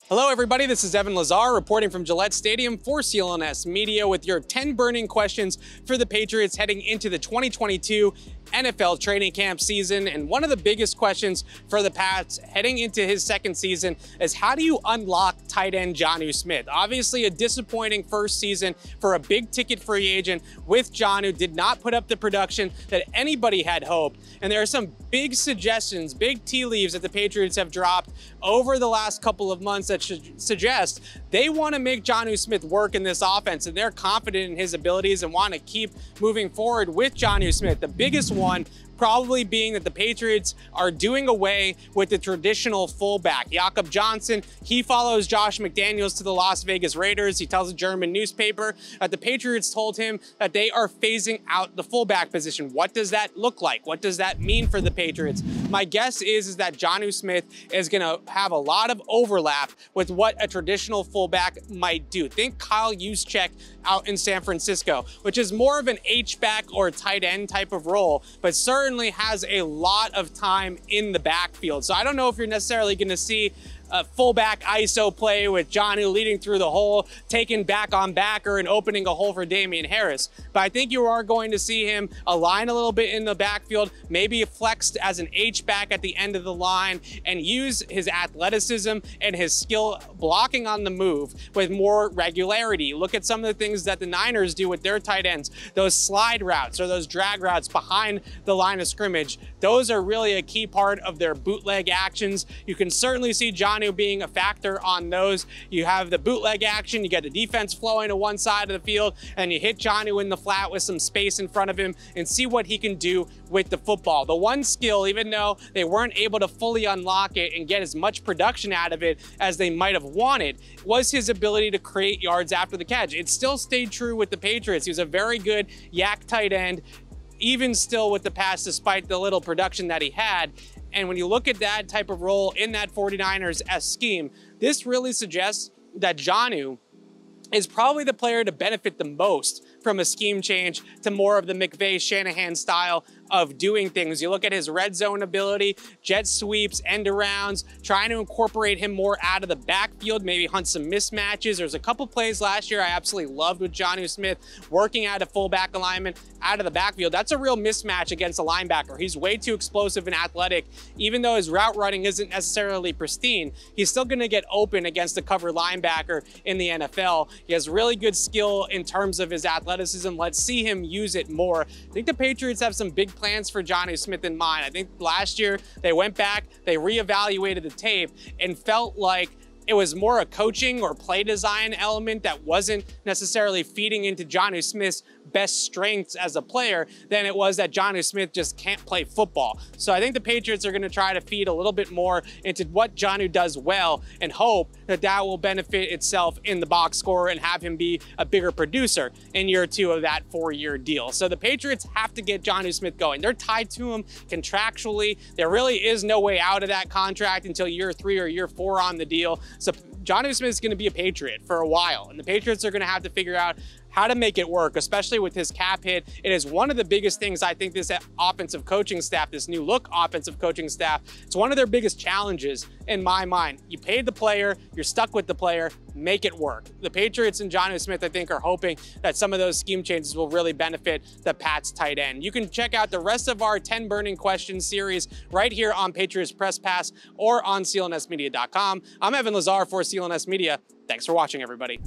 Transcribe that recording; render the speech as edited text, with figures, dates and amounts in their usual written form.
Hello everybody, this is Evan Lazar reporting from Gillette Stadium for CLNS Media with your 10 burning questions for the Patriots heading into the 2022 NFL training camp season. And one of the biggest questions for the Pats heading into his second season is how do you unlock tight end Jonnu Smith? Obviously a disappointing first season for a big ticket free agent with Jonnu, did not put up the production that anybody had hoped. And there are some big suggestions, big tea leaves that the Patriots have dropped over the last couple of months that should suggest they want to make Jonnu Smith work in this offense, and they're confident in his abilities and want to keep moving forward with Jonnu Smith. The biggest one probably being that the Patriots are doing away with the traditional fullback. Jakob Johnson, he follows Josh McDaniels to the Las Vegas Raiders. He tells a German newspaper that the Patriots told him that they are phasing out the fullback position. What does that look like? What does that mean for the Patriots? My guess is that Jonnu Smith is going to have a lot of overlap with what a traditional fullback might do. Think Kyle Juszczyk out in San Francisco, which is more of an H-back or tight end type of role, but certainly has a lot of time in the backfield. So I don't know if you're necessarily going to see a fullback ISO play with Jonnu leading through the hole, taking back on backer and opening a hole for Damian Harris. But I think you are going to see him align a little bit in the backfield, maybe flexed as an H-back at the end of the line, and use his athleticism and his skill blocking on the move with more regularity. Look at some of the things that the Niners do with their tight ends. Those slide routes or those drag routes behind the line of scrimmage, those are really a key part of their bootleg actions. You can certainly see Jonnu being a factor on those. You have the bootleg action, you get the defense flowing to one side of the field, and you hit Jonnu in the flat with some space in front of him and see what he can do with the football. The one skill, even though they weren't able to fully unlock it and get as much production out of it as they might have wanted, was his ability to create yards after the catch. It still stayed true with the Patriots. He was a very good yak tight end, even still with the pass, despite the little production that he had. And when you look at that type of role in that 49ers scheme, this really suggests that Jonnu is probably the player to benefit the most from a scheme change to more of the McVay-Shanahan style of doing things. You look at his red zone ability, jet sweeps, end arounds, trying to incorporate him more out of the backfield, maybe hunt some mismatches. There's a couple plays last year I absolutely loved with Jonnu Smith, working out of fullback alignment out of the backfield. That's a real mismatch against a linebacker. He's way too explosive and athletic. Even though his route running isn't necessarily pristine, he's still gonna get open against a cover linebacker in the NFL. He has really good skill in terms of his athleticism. Let's see him use it more. I think the Patriots have some big plans for Jonnu Smith in mind. I think last year they went back, they reevaluated the tape and felt like it was more a coaching or play design element that wasn't necessarily feeding into Jonnu Smith's best strengths as a player than it was that Jonnu Smith just can't play football. So I think the Patriots are going to try to feed a little bit more into what Jonnu does well and hope that that will benefit itself in the box score and have him be a bigger producer in year 2 of that 4-year deal. So the Patriots have to get Jonnu Smith going. They're tied to him contractually. There really is no way out of that contract until year 3 or year 4 on the deal. So Jonnu Smith is going to be a Patriot for a while, and the Patriots are going to have to figure out how to make it work, especially with his cap hit. It is one of the biggest things I think this offensive coaching staff, this new look offensive coaching staff, it's one of their biggest challenges in my mind. You paid the player, you're stuck with the player, make it work. The Patriots and Jonnu Smith, I think, are hoping that some of those scheme changes will really benefit the Pats tight end. You can check out the rest of our 10 burning questions series right here on Patriots Press Pass or on CLNSmedia.com. I'm Evan Lazar for CLNS Media. Thanks for watching, everybody.